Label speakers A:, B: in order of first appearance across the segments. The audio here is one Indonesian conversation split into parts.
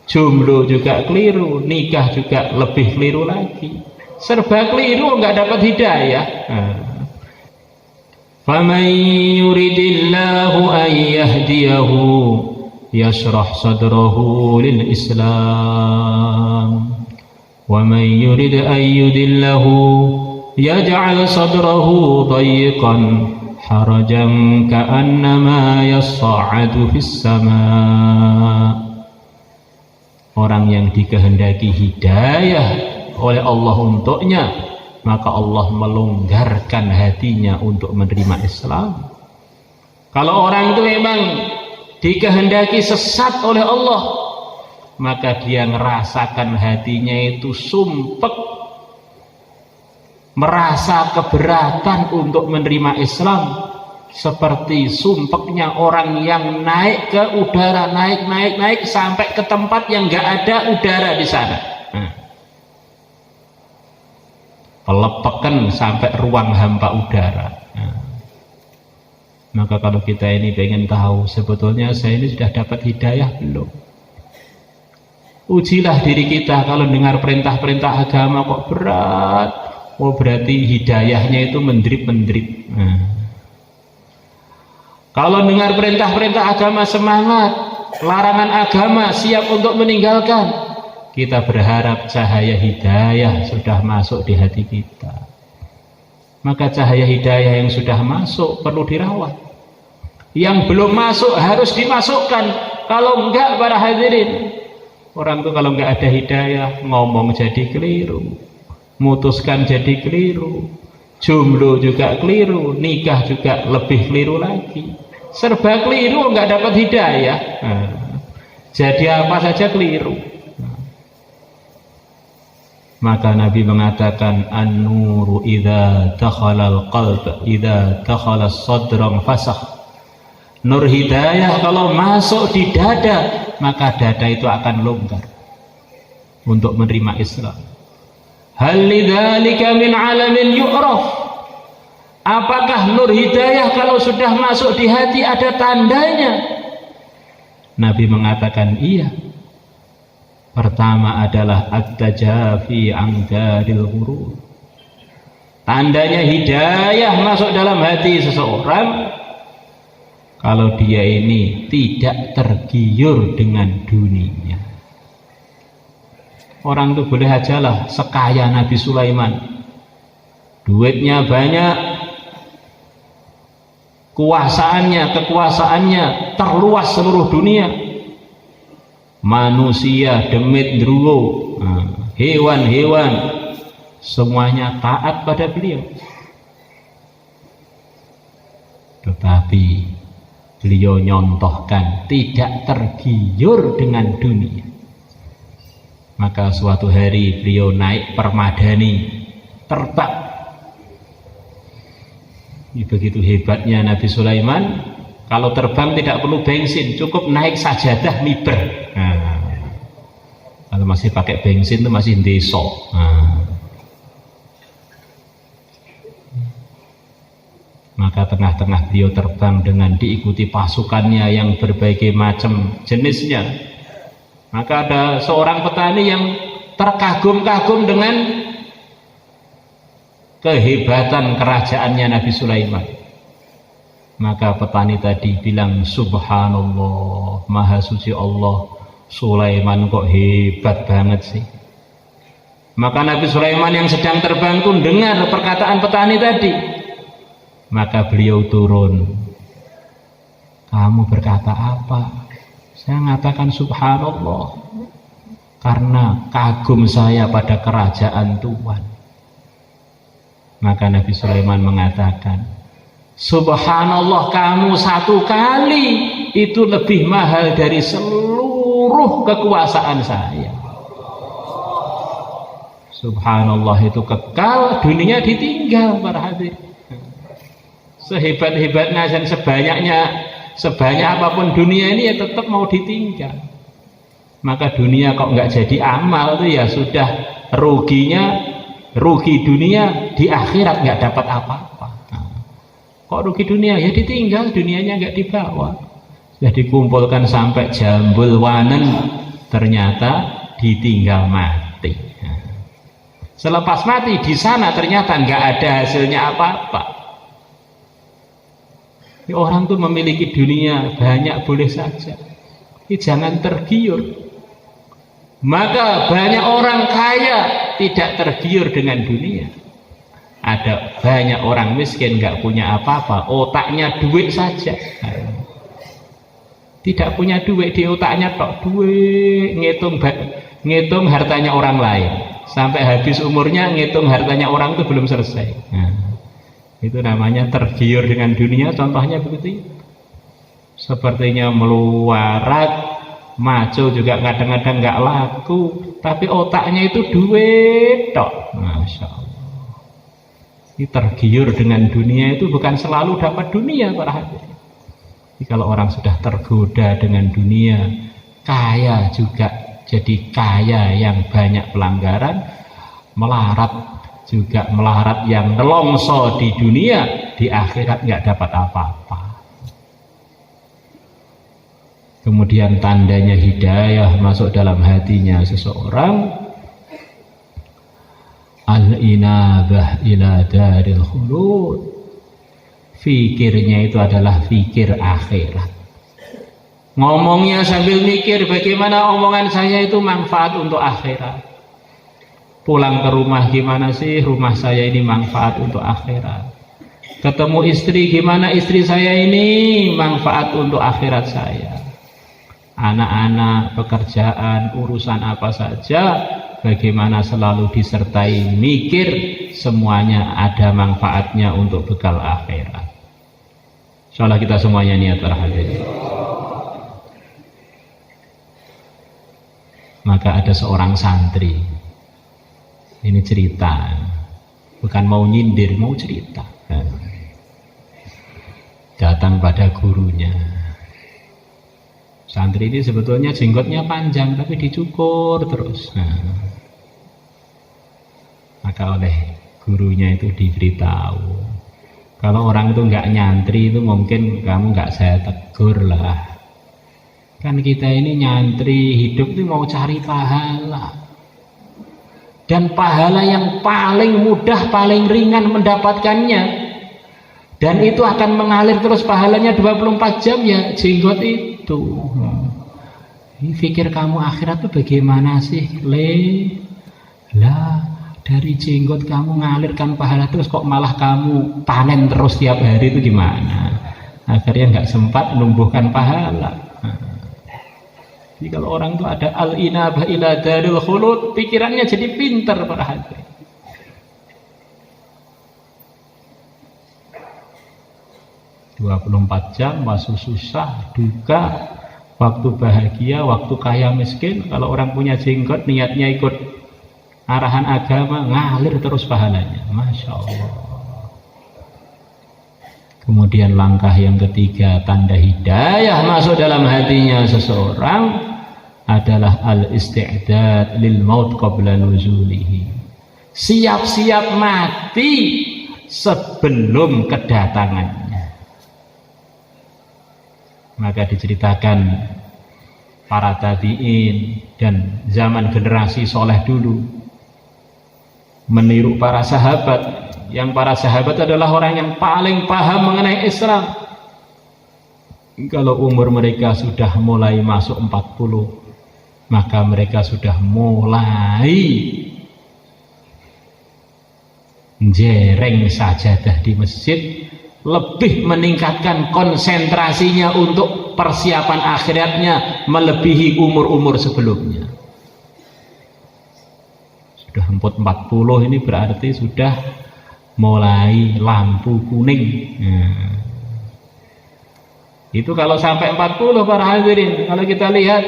A: jomblo juga keliru, nikah juga lebih keliru lagi, serba keliru, nggak dapat hidayah. Faman yuridillahu an yahdiyahu yashrah sadrahu lil Islam wa man yurid an yudillahu yaj'al sadrahu dayiqan harajan ka'annama yas'adu fis sama'. Orang yang dikehendaki hidayah oleh Allah untuknya, maka Allah melonggarkan hatinya untuk menerima Islam. Kalau orang itu memang dikehendaki sesat oleh Allah, maka dia merasakan hatinya itu sumpek, merasa keberatan untuk menerima Islam, seperti sumpeknya orang yang naik ke udara, naik sampai ke tempat yang nggak ada udara di sana. Pelepekan sampai ruang hampa udara. Maka kalau kita ini pengen tahu sebetulnya saya ini sudah dapat hidayah belum, ujilah diri kita. Kalau dengar perintah-perintah agama kok berat, oh berarti hidayahnya itu mendrip-mendrip. Kalau dengar perintah-perintah agama semangat, larangan agama siap untuk meninggalkan, kita berharap cahaya hidayah sudah masuk di hati kita. Maka cahaya hidayah yang sudah masuk perlu dirawat, yang belum masuk harus dimasukkan. Kalau enggak, para hadirin, orang itu kalau enggak ada hidayah, ngomong jadi keliru, mutuskan jadi keliru, jomblo juga keliru, nikah juga lebih keliru lagi, serba keliru, enggak dapat hidayah. Jadi apa saja keliru. Maka Nabi mengatakan, an-nuru idza dakhala al-qalb idza dakhala as-sadra fasakh. Nur hidayah kalau masuk di dada, maka dada itu akan longgar untuk menerima Islam. Hal lidzalika min alamin yu'raf. Apakah nur hidayah kalau sudah masuk di hati ada tandanya? Nabi mengatakan iya. Pertama adalah at-tajafi an daril ghurur. Tandanya hidayah masuk dalam hati seseorang kalau dia ini tidak tergiur dengan dunia. Orang itu boleh ajalah sekaya Nabi Sulaiman, duitnya banyak, kekuasaannya terluas seluruh dunia, manusia demit druwo, hewan-hewan semuanya taat pada beliau. Tetapi beliau nyontohkan tidak tergiur dengan dunia. Maka suatu hari beliau naik permadani, terbang. Begitu hebatnya Nabi Sulaiman, kalau terbang tidak perlu bensin, cukup naik sajadah miber. Kalau masih pakai bensin itu masih deso. Maka tengah-tengah beliau terbang dengan diikuti pasukannya yang berbagai macam jenisnya. Maka ada seorang petani yang terkagum-kagum dengan kehebatan kerajaannya Nabi Sulaiman. Maka petani tadi bilang, subhanallah, maha suci Allah, Sulaiman kok hebat banget sih. Maka Nabi Sulaiman yang sedang terbang pun dengar perkataan petani tadi. Maka beliau turun. Kamu berkata apa? Saya mengatakan subhanallah, karena kagum saya pada kerajaan Tuhan. Maka Nabi Sulaiman mengatakan, subhanallah, kamu satu kali itu lebih mahal dari seluruh kekuasaan saya. Subhanallah itu kekal, dunia ditinggal, para hadirin. Sehebat-hebatnya dan sebanyak apapun dunia ini ya tetap mau ditinggal. Maka dunia kok nggak jadi amal tuh ya sudah rugi dunia, di akhirat nggak dapat apa-apa. Kok rugi dunia? Ya ditinggal, dunianya nggak dibawa. Sudah dikumpulkan sampai jambul wanen, ternyata ditinggal mati. Selepas mati di sana ternyata nggak ada hasilnya apa-apa. Orang tuh memiliki dunia banyak boleh saja, jangan tergiur. Maka banyak orang kaya tidak tergiur dengan dunia. Ada banyak orang miskin nggak punya apa-apa, otaknya duit saja. Tidak punya duit, di otaknya tok duit, ngitung hartanya orang lain. Sampai habis umurnya ngitung hartanya orang itu belum selesai. Itu namanya tergiur dengan dunia. Contohnya begitu. Sepertinya meluarat, maco juga kadang-kadang nggak laku, tapi otaknya itu duit tok. Masya Allah. Ini tergiur dengan dunia itu bukan selalu dapat dunia para hadirin. Jadi kalau orang sudah tergoda dengan dunia, kaya juga jadi kaya yang banyak pelanggaran, melarat juga melarat yang nelongso di dunia, di akhirat nggak dapat apa-apa. Kemudian tandanya hidayah masuk dalam hatinya seseorang, al-inabah ila daril khulud. Fikirnya itu adalah fikir akhirat. Ngomongnya sambil mikir bagaimana omongan saya itu manfaat untuk akhirat. Pulang ke rumah gimana sih rumah saya ini manfaat untuk akhirat. Ketemu istri gimana istri saya ini manfaat untuk akhirat saya. Anak-anak, pekerjaan, urusan apa saja, bagaimana selalu disertai mikir, semuanya ada manfaatnya untuk bekal akhirat. Insyaallah kita semuanya niat terhadap. Maka ada seorang santri, ini cerita, bukan mau nyindir, mau cerita. Datang pada gurunya. Santri ini sebetulnya jenggotnya panjang tapi dicukur terus. Maka oleh gurunya itu diberitahu, kalau orang itu nggak nyantri itu mungkin kamu nggak saya tegur lah. Kan kita ini nyantri hidup itu mau cari pahala, dan pahala yang paling mudah, paling ringan mendapatkannya, dan itu akan mengalir terus pahalanya 24 jam ya jenggot itu. Ini pikir kamu akhirat tuh bagaimana sih? Lah dari jenggot kamu ngalirkan pahala terus kok malah kamu panen terus tiap hari, itu gimana? Akhirnya nggak sempat menumbuhkan pahala. Jadi kalau orang itu ada al-inabah ila daril khulud, pikirannya jadi pinter para hadirin. (24 jam masuk susah, duka, waktu bahagia, waktu kaya miskin. Kalau orang punya jenggot niatnya ikut arahan agama, ngalir terus pahalanya. Masya Allah. Kemudian langkah yang ketiga, tanda hidayah masuk dalam hatinya seseorang adalah al-isti'dad lil maut qabla nuzulihi. Siap-siap mati sebelum kedatangannya. Maka diceritakan para tabi'in dan zaman generasi soleh dulu meniru para sahabat, yang para sahabat adalah orang yang paling paham mengenai Islam. Kalau umur mereka sudah mulai masuk 40, maka mereka sudah mulai jereng sajadah di masjid, lebih meningkatkan konsentrasinya untuk persiapan akhiratnya melebihi umur-umur sebelumnya. Sudah 40 ini berarti sudah mulai lampu kuning. Itu kalau sampai 40 para hadirin. Kalau kita lihat,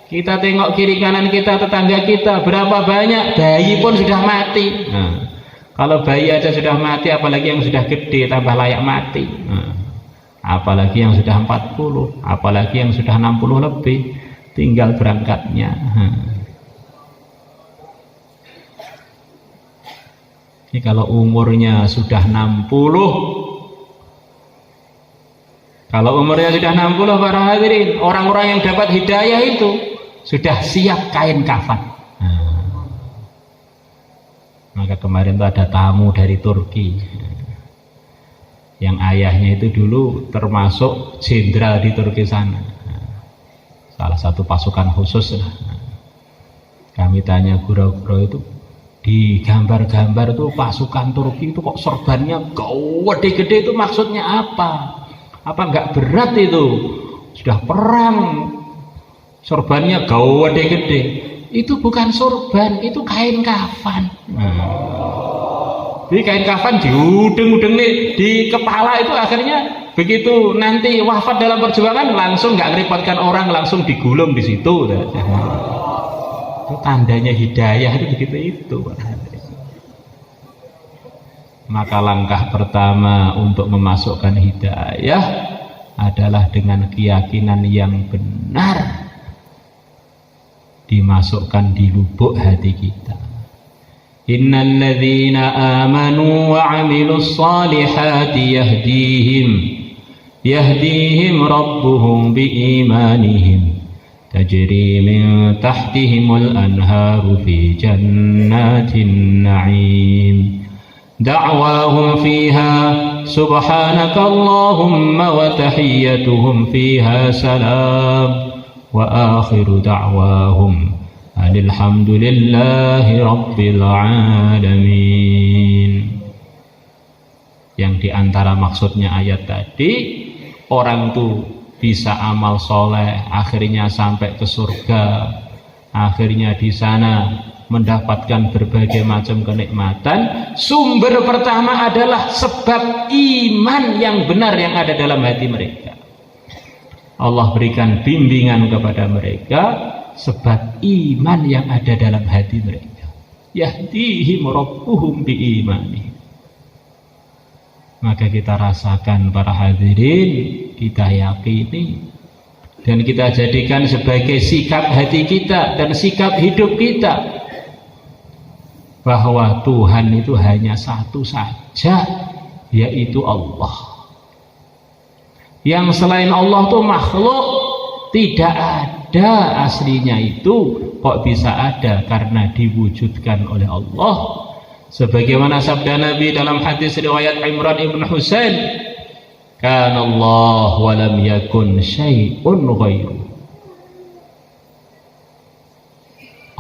A: kita tengok kiri kanan kita, tetangga kita, berapa banyak bayi pun sudah mati. Kalau bayi aja sudah mati, apalagi yang sudah gede tambah layak mati. Apalagi yang sudah 40, apalagi yang sudah 60 lebih, tinggal berangkatnya. Ini kalau umurnya sudah 60, kalau umurnya sudah 60 para hadirin, orang-orang yang dapat hidayah itu sudah siap kain kafan. Maka kemarin tuh ada tamu dari Turki, yang ayahnya itu dulu termasuk jenderal di Turki sana, salah satu pasukan khusus lah. Kami tanya guru-guru itu, di gambar-gambar itu pasukan Turki itu kok serbannya gede-gede, itu maksudnya apa? Apa nggak berat itu? Sudah perang, sorbannya gede-gede. Itu bukan sorban, itu kain kafan. Jadi kain kafan diudeng-udeng nih di kepala, itu akhirnya begitu nanti wafat dalam perjuangan langsung nggak merepotkan orang, langsung digulung di situ. Itu tandanya hidayah itu begitu itu. Maka langkah pertama untuk memasukkan hidayah adalah dengan keyakinan yang benar dimasukkan di lubuk hati kita. Innal ladzina amanu wa 'amilus solihati yahdihim rabbuhum biimanihim tajri min tahtihimul anharu fi jannatin na'im da'wahum fiha subhanakallahumma wa tahiyyatuhum fiha salam wa akhiru da'wahum alhamdulillahi rabbil alamin. Yang diantara maksudnya ayat tadi, orang tuh bisa amal soleh, akhirnya sampai ke surga, akhirnya di sana mendapatkan berbagai macam kenikmatan. Sumber pertama adalah sebab iman yang benar yang ada dalam hati mereka. Allah berikan bimbingan kepada mereka sebab iman yang ada dalam hati mereka. Yahdihim rabbuhum biimanihim. Maka kita rasakan para hadirin, kita yakini dan kita jadikan sebagai sikap hati kita dan sikap hidup kita bahwa Tuhan itu hanya satu saja, yaitu Allah. Yang selain Allah itu makhluk, tidak ada aslinya. Itu kok bisa ada? Karena diwujudkan oleh Allah. Sebagaimana sabda Nabi dalam hadis riwayat Imran ibn Husain, kana Allah wa lam yakun syai'un ghairu.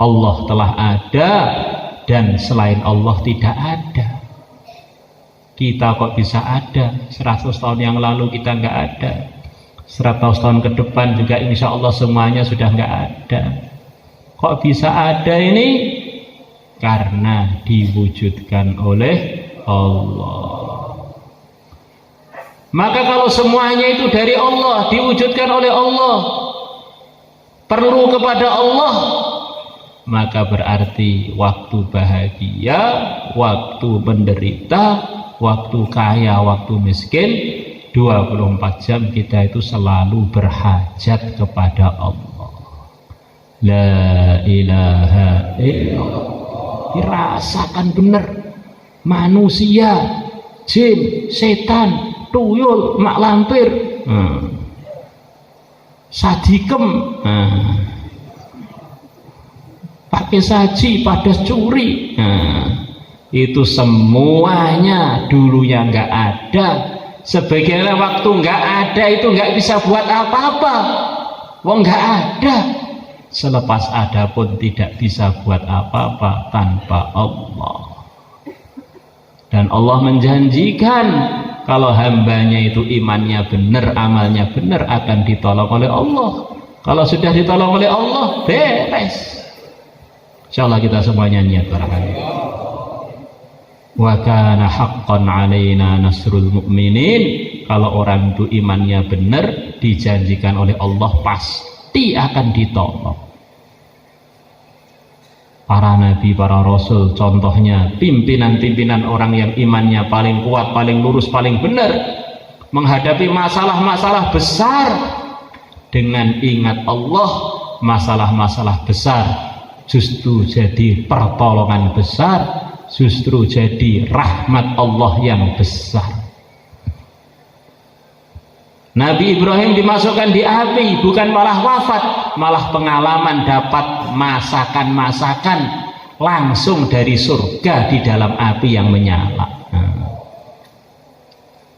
A: Allah telah ada dan selain Allah tidak ada. Kita kok bisa ada? 100 tahun yang lalu kita nggak ada, 100 tahun ke depan juga insya Allah semuanya sudah nggak ada. Kok bisa ada ini? Karena diwujudkan oleh Allah. Maka kalau semuanya itu dari Allah, diwujudkan oleh Allah, perlu kepada Allah, maka berarti waktu bahagia, waktu menderita, waktu kaya, waktu miskin, 24 jam kita itu selalu berhajat kepada Allah. La ilaha illallah. Dirasakan benar, manusia, jin, setan, tuyul, mak lampir, sadikem, pakai saji, padas curi, itu semuanya dulunya nggak ada. Sebagaimana waktu nggak ada itu nggak bisa buat apa-apa, wong nggak ada. Selepas ada pun tidak bisa buat apa-apa tanpa Allah. Dan Allah menjanjikan kalau hambanya itu imannya benar, amalnya benar, akan ditolong oleh Allah. Kalau sudah ditolong oleh Allah, beres. Insyaallah kita semuanya niat barangkali. Wa kana haqqan 'alaina nasrul mu'minin. Kalau orang itu imannya benar, dijanjikan oleh Allah pasti akan ditolong. Para nabi, para rasul, contohnya pimpinan-pimpinan orang yang imannya paling kuat, paling lurus, paling benar, menghadapi masalah-masalah besar dengan ingat Allah, masalah-masalah besar justru jadi pertolongan besar, justru jadi rahmat Allah yang besar. Nabi Ibrahim dimasukkan di api bukan malah wafat, malah pengalaman dapat masakan-masakan langsung dari surga di dalam api yang menyala.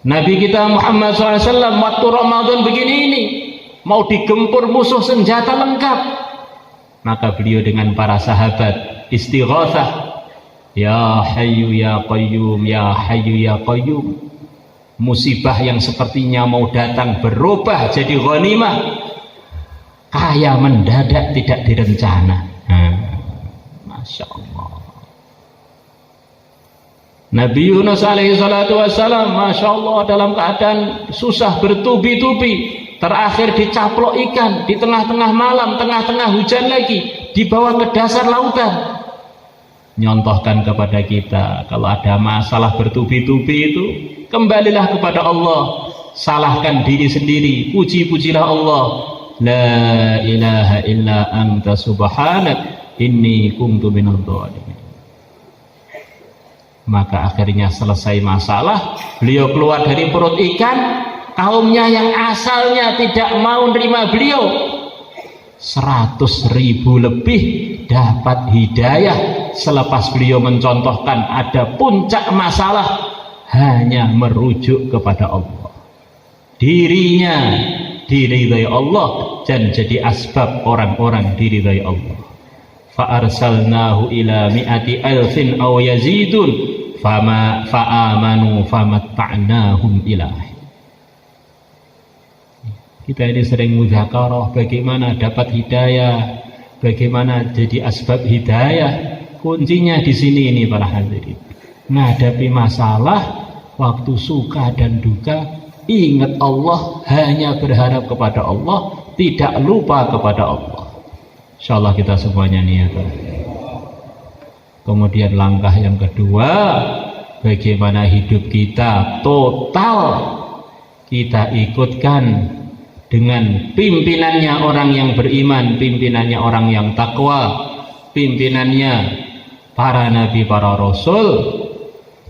A: Nabi kita Muhammad SAW waktu Ramadan begini ini mau digempur musuh senjata lengkap, maka beliau dengan para sahabat istighatsah, ya hayyu ya qayyum, ya hayyu ya qayyum. Musibah yang sepertinya mau datang berubah jadi ghanimah, kaya mendadak tidak direncana. Masya Allah. Nabi Yunus alaihi salatu wassalam, Masya Allah, dalam keadaan susah bertubi-tubi, terakhir dicaplok ikan di tengah-tengah malam, tengah-tengah hujan lagi, dibawa ke dasar lautan. Nyontohkan kepada kita, kalau ada masalah bertubi-tubi itu, kembalilah kepada Allah, salahkan diri sendiri, puji-pujilah Allah, la ilaha illa anta subhanak inni kuntu minadh dhalimin. Maka akhirnya selesai masalah, beliau keluar dari perut ikan, kaumnya yang asalnya tidak mau nerima beliau 100.000 lebih dapat hidayah selepas beliau mencontohkan ada puncak masalah hanya merujuk kepada Allah, dirinya diridhai Allah dan jadi asbab orang-orang diridhai Allah. Fa arsalnahu ila mi'ati alfin aw yazidun fa'amanu famatta'nahum ilahi. Kita ini sering mudzakarah bagaimana dapat hidayah, bagaimana jadi asbab hidayah. Kuncinya di sini ini para hadirin. Menghadapi masalah, waktu suka dan duka, ingat Allah, hanya berharap kepada Allah, tidak lupa kepada Allah. Insyaallah kita semuanya niat. Kemudian langkah yang kedua, bagaimana hidup kita total kita ikutkan dengan pimpinannya orang yang beriman, pimpinannya orang yang takwa, pimpinannya para nabi, para rasul,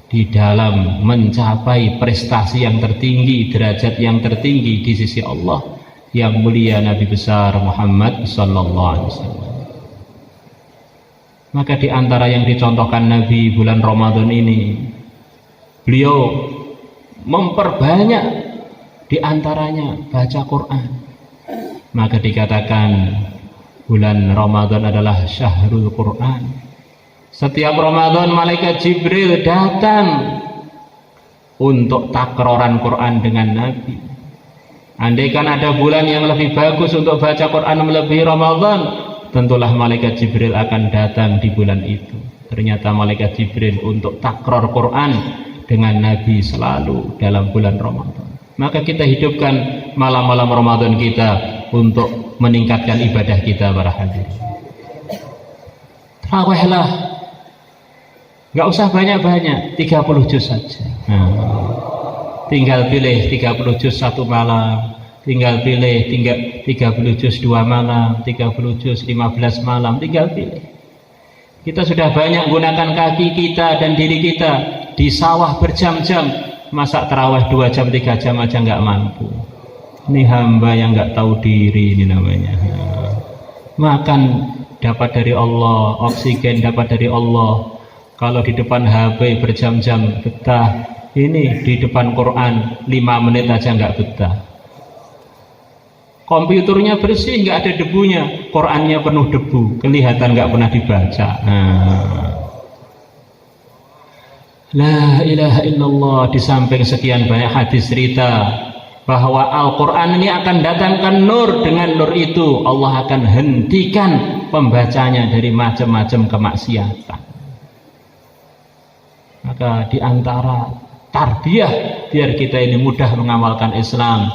A: di dalam mencapai prestasi yang tertinggi, derajat yang tertinggi di sisi Allah yang mulia, Nabi besar Muhammad sallallahu alaihi wasallam. Maka di antara yang dicontohkan Nabi bulan Ramadan ini, beliau memperbanyak di antaranya baca Quran. Maka dikatakan bulan Ramadan adalah syahrul Quran. Setiap Ramadan malaikat Jibril datang untuk takroran Quran dengan Nabi. Andaikan ada bulan yang lebih bagus untuk baca Quran melebihi Ramadan, tentulah malaikat Jibril akan datang di bulan itu. Ternyata malaikat Jibril untuk takror Quran dengan Nabi selalu dalam bulan Ramadan. Maka kita hidupkan malam-malam Ramadan kita untuk meningkatkan ibadah kita para hadirin. Tarawihlah, nggak usah banyak-banyak, 30 juz saja. Tinggal pilih 30 juz satu malam, tinggal pilih 30 juz 2 malam, 30 juz 15 malam, tinggal pilih. Kita sudah banyak gunakan kaki kita dan diri kita di sawah berjam-jam, masa tarawih 2 jam 3 jam aja nggak mampu. Ini hamba yang nggak tahu diri ini namanya. Makan dapat dari Allah, oksigen dapat dari Allah. Kalau di depan HP berjam-jam betah, ini di depan Quran 5 menit aja nggak betah. Komputernya bersih, nggak ada debunya, Qurannya penuh debu, kelihatan nggak pernah dibaca. La ilaha illallah. Di samping sekian banyak hadis cerita bahwa Al-Quran ini akan datangkan nur, dengan nur itu Allah akan hentikan pembacanya dari macam-macam kemaksiatan. Maka di antara tarbiyah biar kita ini mudah mengamalkan Islam,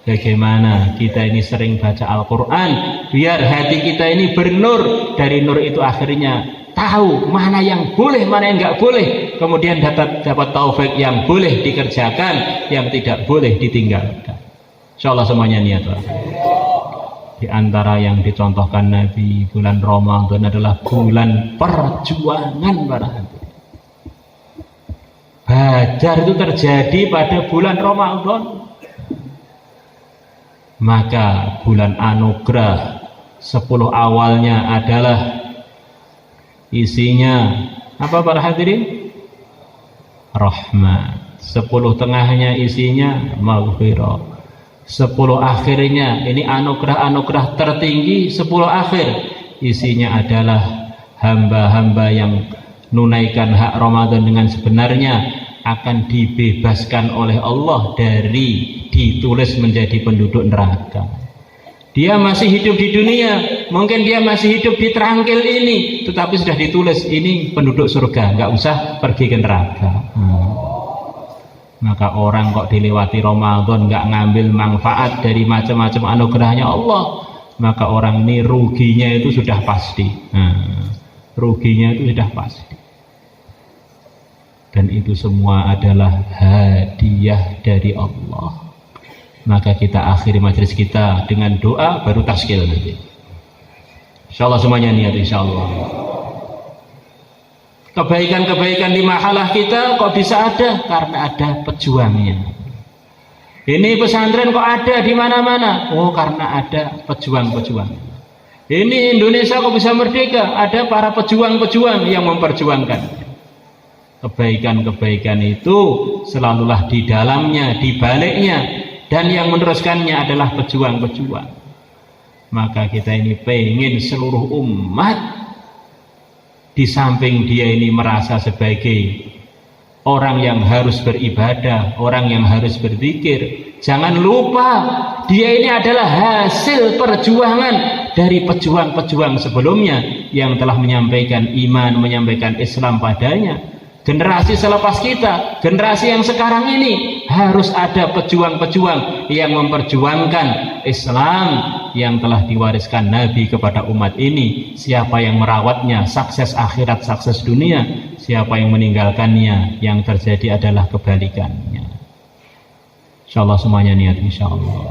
A: bagaimana kita ini sering baca Al-Quran, biar hati kita ini bernur. Dari nur itu akhirnya tahu mana yang boleh, mana yang nggak boleh, kemudian dapat taufik yang boleh dikerjakan, yang tidak boleh ditinggalkan. Insyaallah semuanya niat. Di antara yang dicontohkan Nabi bulan Ramadan adalah bulan perjuangan para hadirin. Badar itu terjadi pada bulan Ramadan. Maka bulan anugerah, 10 awalnya adalah isinya apa para hadirin? Rahmat. 10 tengahnya isinya maghfirah. 10 akhirnya ini anugerah-anugerah tertinggi. 10 akhir isinya adalah hamba-hamba yang menunaikan hak Ramadan dengan sebenarnya akan dibebaskan oleh Allah dari ditulis menjadi penduduk neraka. Dia masih hidup di dunia, mungkin dia masih hidup di terangkil ini, tetapi sudah ditulis ini penduduk surga, nggak usah pergi ke neraka. Maka orang kok dilewati Ramadan nggak ngambil manfaat dari macam-macam anugerahnya Allah, maka orang ini ruginya itu sudah pasti. Ruginya itu sudah pasti. Dan itu semua adalah hadiah dari Allah. Maka kita akhiri majelis kita dengan doa, baru taskil nanti. Insyaallah semuanya niat insyaallah. Kebaikan-kebaikan di mahalah kita kok bisa ada? Karena ada pejuangnya. Ini pesantren kok ada di mana-mana? Oh, karena ada pejuang-pejuang. Ini Indonesia kok bisa merdeka? Ada para pejuang-pejuang yang memperjuangkan. Kebaikan-kebaikan itu selalulah di dalamnya, di baliknya, dan yang meneruskannya adalah pejuang-pejuang. Maka kita ini pengen seluruh umat, di samping dia ini merasa sebagai orang yang harus beribadah, orang yang harus berzikir, jangan lupa dia ini adalah hasil perjuangan dari pejuang-pejuang sebelumnya yang telah menyampaikan iman, menyampaikan Islam padanya. Generasi selepas kita, generasi yang sekarang ini harus ada pejuang-pejuang yang memperjuangkan Islam yang telah diwariskan Nabi kepada umat ini. Siapa yang merawatnya, sukses akhirat, sukses dunia. Siapa yang meninggalkannya, yang terjadi adalah kebalikannya. Insyaallah semuanya niat insyaallah.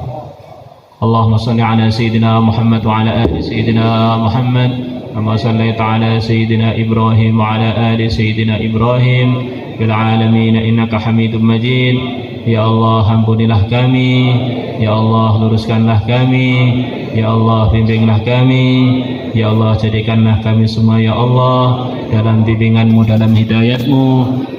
A: Allahumma shalli ala sayyidina Muhammad wa ala ali sayyidina Muhammad. كما صليت على سيدنا إبراهيم وعلى آل سيدنا إبراهيم في العالمين إنك حميد مجيد. Ya Allah, ampunilah kami, Ya Allah, luruskanlah kami, Ya Allah, bimbinglah kami, Ya Allah, jadikanlah kami semua Ya Allah dalam bimbinganmu, dalam hidayatmu.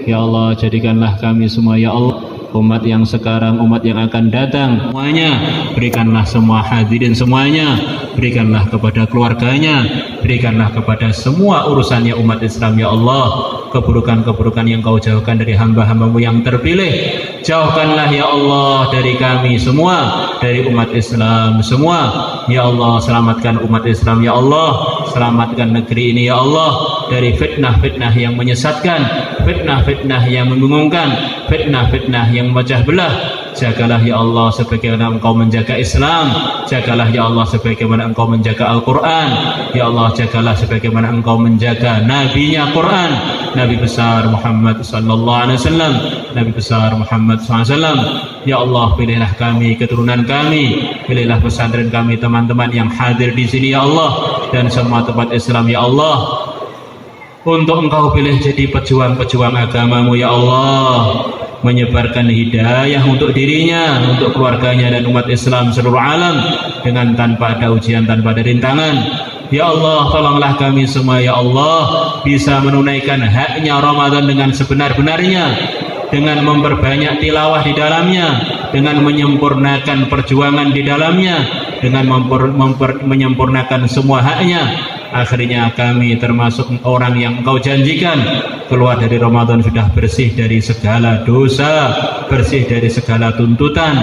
A: Ya Allah, jadikanlah kami semua Ya Allah, umat yang sekarang, umat yang akan datang, semuanya berikanlah semua hadirin semuanya, berikanlah kepada keluarganya, berikanlah kepada semua urusannya umat Islam Ya Allah. Keburukan-keburukan yang kau jauhkan dari hamba-hambamu yang terpilih, jauhkanlah Ya Allah dari kami semua, dari umat Islam semua. Ya Allah, selamatkan umat Islam Ya Allah, selamatkan negeri ini Ya Allah dari fitnah-fitnah yang menyesatkan, fitnah-fitnah yang membingungkan, fitnah-fitnah yang memecah belah. Jagalah Ya Allah sebagaimana Engkau menjaga Islam, jagalah Ya Allah sebagaimana Engkau menjaga Al-Quran. Ya Allah, jagalah sebagaimana Engkau menjaga Nabi-Nya Quran, Nabi besar Muhammad sallallahu alaihi wasallam, Nabi besar Muhammad sallallahu alaihi wasallam. Ya Allah, pilihlah kami, keturunan kami, pilihlah pesantren kami, teman-teman yang hadir di sini Ya Allah, dan semua tempat Islam Ya Allah, untuk Engkau pilih jadi pejuang-pejuang agamamu Ya Allah, menyebarkan hidayah untuk dirinya, untuk keluarganya dan umat Islam seluruh alam dengan tanpa ada ujian, tanpa ada rintangan. Ya Allah, tolonglah kami semua Ya Allah bisa menunaikan haknya Ramadan dengan sebenar-benarnya, dengan memperbanyak tilawah di dalamnya, dengan menyempurnakan perjuangan di dalamnya, dengan menyempurnakan semua haknya. Akhirnya kami termasuk orang yang Engkau janjikan keluar dari Ramadan sudah bersih dari segala dosa, bersih dari segala tuntutan.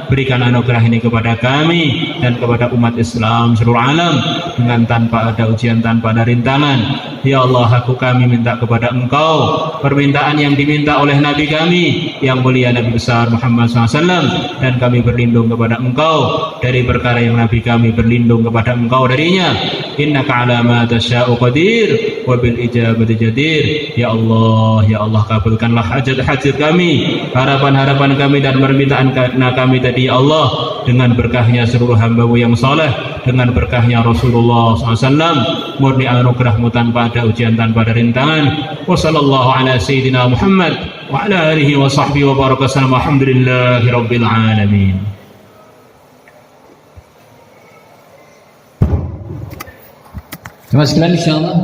A: Berikan anugerah ini kepada kami dan kepada umat Islam seluruh alam dengan tanpa ada ujian, tanpa ada rintangan. Ya Allah, aku kami minta kepada Engkau permintaan yang diminta oleh Nabi kami yang mulia Nabi besar Muhammad SAW, dan kami berlindung kepada Engkau dari perkara yang Nabi kami berlindung kepada Engkau darinya. Innaka ala ma tasya'u qadir wa bil ijabati jadir. Ya Allah, ya Allah, kabulkanlah hajat-hajat kami, harapan-harapan kami dan permintaan kami tadi Ya Allah, dengan berkahnya seluruh hamba-Mu yang saleh, dengan berkahnya Rasulullah SAW, murni anugerah-Mu tanpa ada ujian, tanpa ada rintangan. Wa sallallahu ala sayyidina Muhammad wa ala alihi wa sahbihi wa baraka sallam. Alhamdulillahi rabbil alamin.
B: Jemaah sekalian, insyaallah